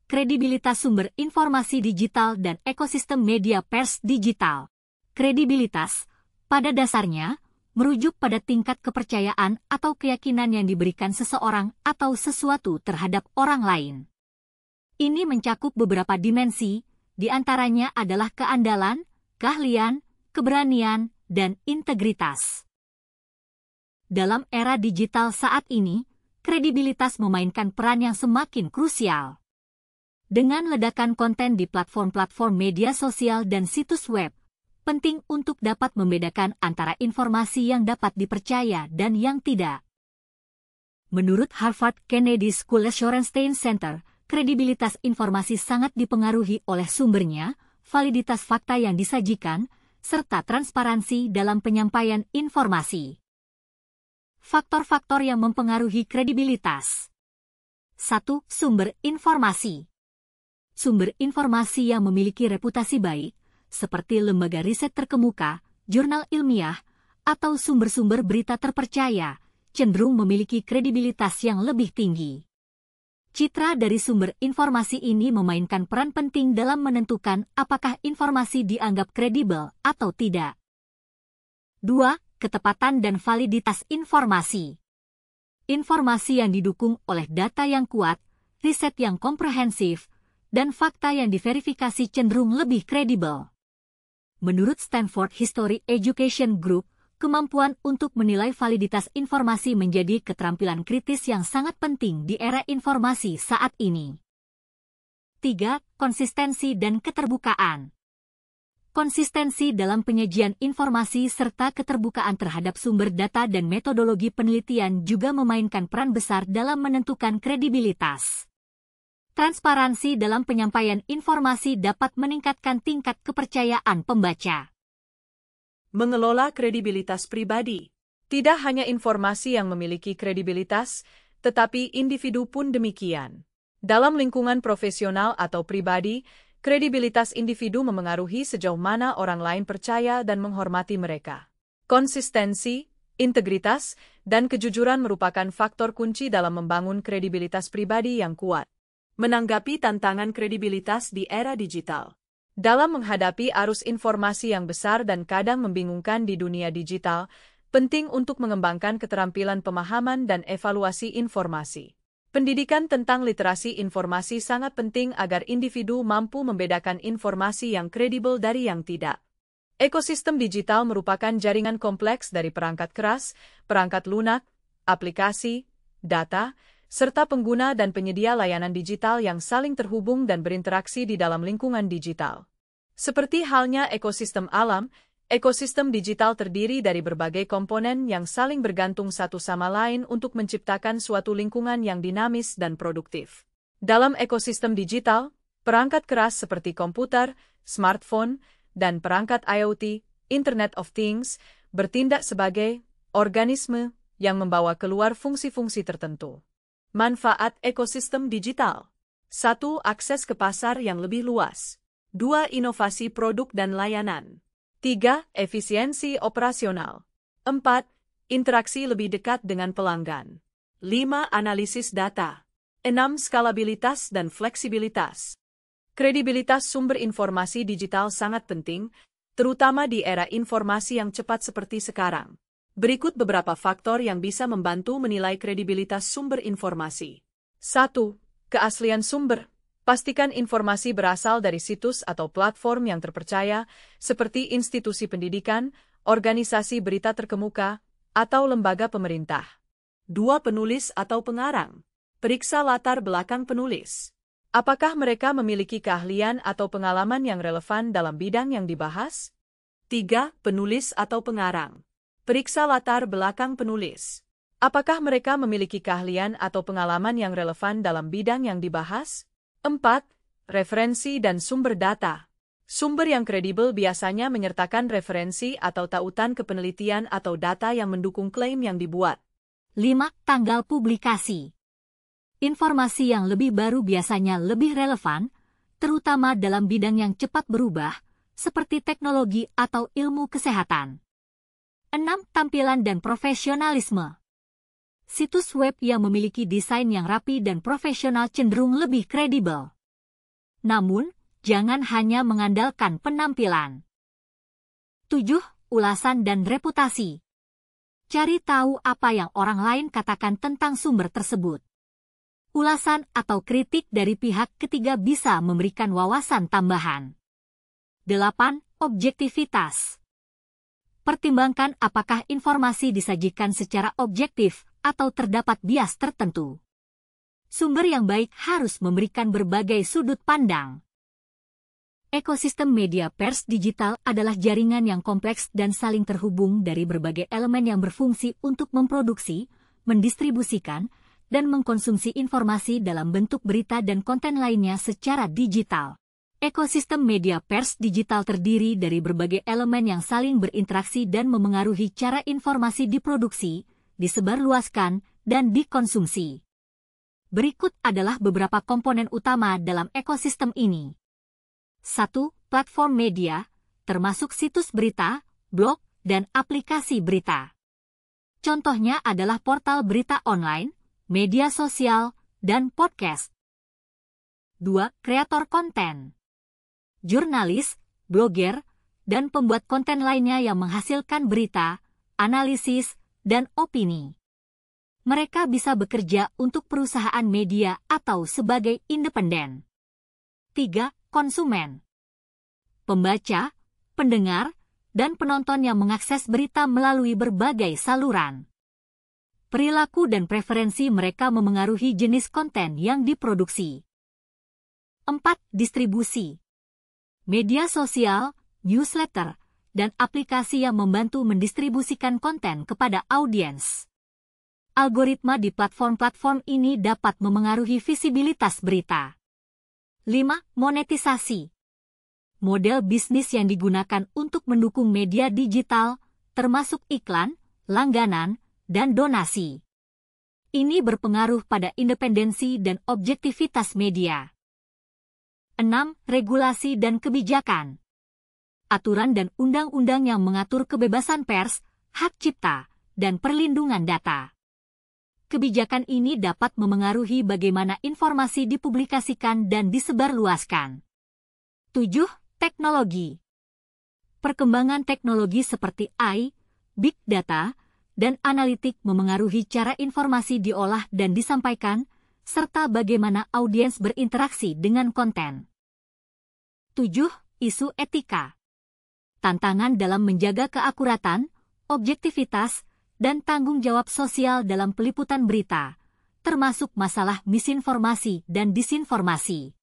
kredibilitas sumber informasi digital dan ekosistem media pers digital. Kredibilitas, pada dasarnya, merujuk pada tingkat kepercayaan atau keyakinan yang diberikan seseorang atau sesuatu terhadap orang lain. Ini mencakup beberapa dimensi, di antaranya adalah keandalan, keahlian, keberanian, dan integritas. Dalam era digital saat ini, kredibilitas memainkan peran yang semakin krusial. Dengan ledakan konten di platform-platform media sosial dan situs web, penting untuk dapat membedakan antara informasi yang dapat dipercaya dan yang tidak. Menurut Harvard Kennedy School Shorenstein Center, kredibilitas informasi sangat dipengaruhi oleh sumbernya, validitas fakta yang disajikan, serta transparansi dalam penyampaian informasi. Faktor-faktor yang mempengaruhi kredibilitas. 1. Sumber informasi. Sumber informasi yang memiliki reputasi baik, seperti lembaga riset terkemuka, jurnal ilmiah, atau sumber-sumber berita terpercaya, cenderung memiliki kredibilitas yang lebih tinggi. Citra dari sumber informasi ini memainkan peran penting dalam menentukan apakah informasi dianggap kredibel atau tidak. 2. Ketepatan dan validitas informasi. Informasi yang didukung oleh data yang kuat, riset yang komprehensif, dan fakta yang diverifikasi cenderung lebih kredibel. Menurut Stanford History Education Group, kemampuan untuk menilai validitas informasi menjadi keterampilan kritis yang sangat penting di era informasi saat ini. 3. Konsistensi dan keterbukaan. Konsistensi dalam penyajian informasi serta keterbukaan terhadap sumber data dan metodologi penelitian juga memainkan peran besar dalam menentukan kredibilitas. Transparansi dalam penyampaian informasi dapat meningkatkan tingkat kepercayaan pembaca. Mengelola kredibilitas pribadi. Tidak hanya informasi yang memiliki kredibilitas, tetapi individu pun demikian. Dalam lingkungan profesional atau pribadi, kredibilitas individu memengaruhi sejauh mana orang lain percaya dan menghormati mereka. Konsistensi, integritas, dan kejujuran merupakan faktor kunci dalam membangun kredibilitas pribadi yang kuat. Menanggapi tantangan kredibilitas di era digital. Dalam menghadapi arus informasi yang besar dan kadang membingungkan di dunia digital, penting untuk mengembangkan keterampilan pemahaman dan evaluasi informasi. Pendidikan tentang literasi informasi sangat penting agar individu mampu membedakan informasi yang kredibel dari yang tidak. Ekosistem digital merupakan jaringan kompleks dari perangkat keras, perangkat lunak, aplikasi, data, serta pengguna dan penyedia layanan digital yang saling terhubung dan berinteraksi di dalam lingkungan digital. Seperti halnya ekosistem alam, ekosistem digital terdiri dari berbagai komponen yang saling bergantung satu sama lain untuk menciptakan suatu lingkungan yang dinamis dan produktif. Dalam ekosistem digital, perangkat keras seperti komputer, smartphone, dan perangkat IoT, Internet of Things, bertindak sebagai organisme yang membawa keluar fungsi-fungsi tertentu. Manfaat ekosistem digital. 1. Akses ke pasar yang lebih luas. 2. Inovasi produk dan layanan. 3. Efisiensi operasional. 4. Interaksi lebih dekat dengan pelanggan. 5. Analisis data. 6. Skalabilitas dan fleksibilitas. Kredibilitas sumber informasi digital sangat penting, terutama di era informasi yang cepat seperti sekarang. Berikut beberapa faktor yang bisa membantu menilai kredibilitas sumber informasi. 1. Keaslian sumber. Pastikan informasi berasal dari situs atau platform yang terpercaya, seperti institusi pendidikan, organisasi berita terkemuka, atau lembaga pemerintah. 2. Penulis atau pengarang. Periksa latar belakang penulis. Apakah mereka memiliki keahlian atau pengalaman yang relevan dalam bidang yang dibahas? 3. Penulis atau pengarang. Periksa latar belakang penulis. Apakah mereka memiliki keahlian atau pengalaman yang relevan dalam bidang yang dibahas? 4. Referensi dan sumber data. Sumber yang kredibel biasanya menyertakan referensi atau tautan kepenelitian atau data yang mendukung klaim yang dibuat. 5. Tanggal publikasi. Informasi yang lebih baru biasanya lebih relevan, terutama dalam bidang yang cepat berubah, seperti teknologi atau ilmu kesehatan. 6. Tampilan dan profesionalisme. Situs web yang memiliki desain yang rapi dan profesional cenderung lebih kredibel. Namun, jangan hanya mengandalkan penampilan. 7. Ulasan dan reputasi. Cari tahu apa yang orang lain katakan tentang sumber tersebut. Ulasan atau kritik dari pihak ketiga bisa memberikan wawasan tambahan. 8. Objektivitas. Pertimbangkan apakah informasi disajikan secara objektif atau terdapat bias tertentu. Sumber yang baik harus memberikan berbagai sudut pandang. Ekosistem media pers digital adalah jaringan yang kompleks dan saling terhubung dari berbagai elemen yang berfungsi untuk memproduksi, mendistribusikan, dan mengkonsumsi informasi dalam bentuk berita dan konten lainnya secara digital. Ekosistem media pers digital terdiri dari berbagai elemen yang saling berinteraksi dan memengaruhi cara informasi diproduksi, disebarluaskan, dan dikonsumsi. Berikut adalah beberapa komponen utama dalam ekosistem ini. 1. Platform media, termasuk situs berita, blog, dan aplikasi berita. Contohnya adalah portal berita online, media sosial, dan podcast. 2. Kreator konten. Jurnalis, blogger, dan pembuat konten lainnya yang menghasilkan berita, analisis, dan opini. Mereka bisa bekerja untuk perusahaan media atau sebagai independen. 3. Konsumen. Pembaca, pendengar, dan penonton yang mengakses berita melalui berbagai saluran. Perilaku dan preferensi mereka memengaruhi jenis konten yang diproduksi. 4. Distribusi. Media sosial, newsletter, dan aplikasi yang membantu mendistribusikan konten kepada audiens. Algoritma di platform-platform ini dapat memengaruhi visibilitas berita. 5. Monetisasi. Model bisnis yang digunakan untuk mendukung media digital, termasuk iklan, langganan, dan donasi. Ini berpengaruh pada independensi dan objektivitas media. 6. Regulasi dan kebijakan. Aturan dan undang-undang yang mengatur kebebasan pers, hak cipta, dan perlindungan data. Kebijakan ini dapat memengaruhi bagaimana informasi dipublikasikan dan disebarluaskan. 7. Teknologi. Perkembangan teknologi seperti AI, Big Data, dan analitik memengaruhi cara informasi diolah dan disampaikan, serta bagaimana audiens berinteraksi dengan konten. 7. Isu etika. Tantangan dalam menjaga keakuratan, objektivitas, dan tanggung jawab sosial dalam peliputan berita, termasuk masalah misinformasi dan disinformasi.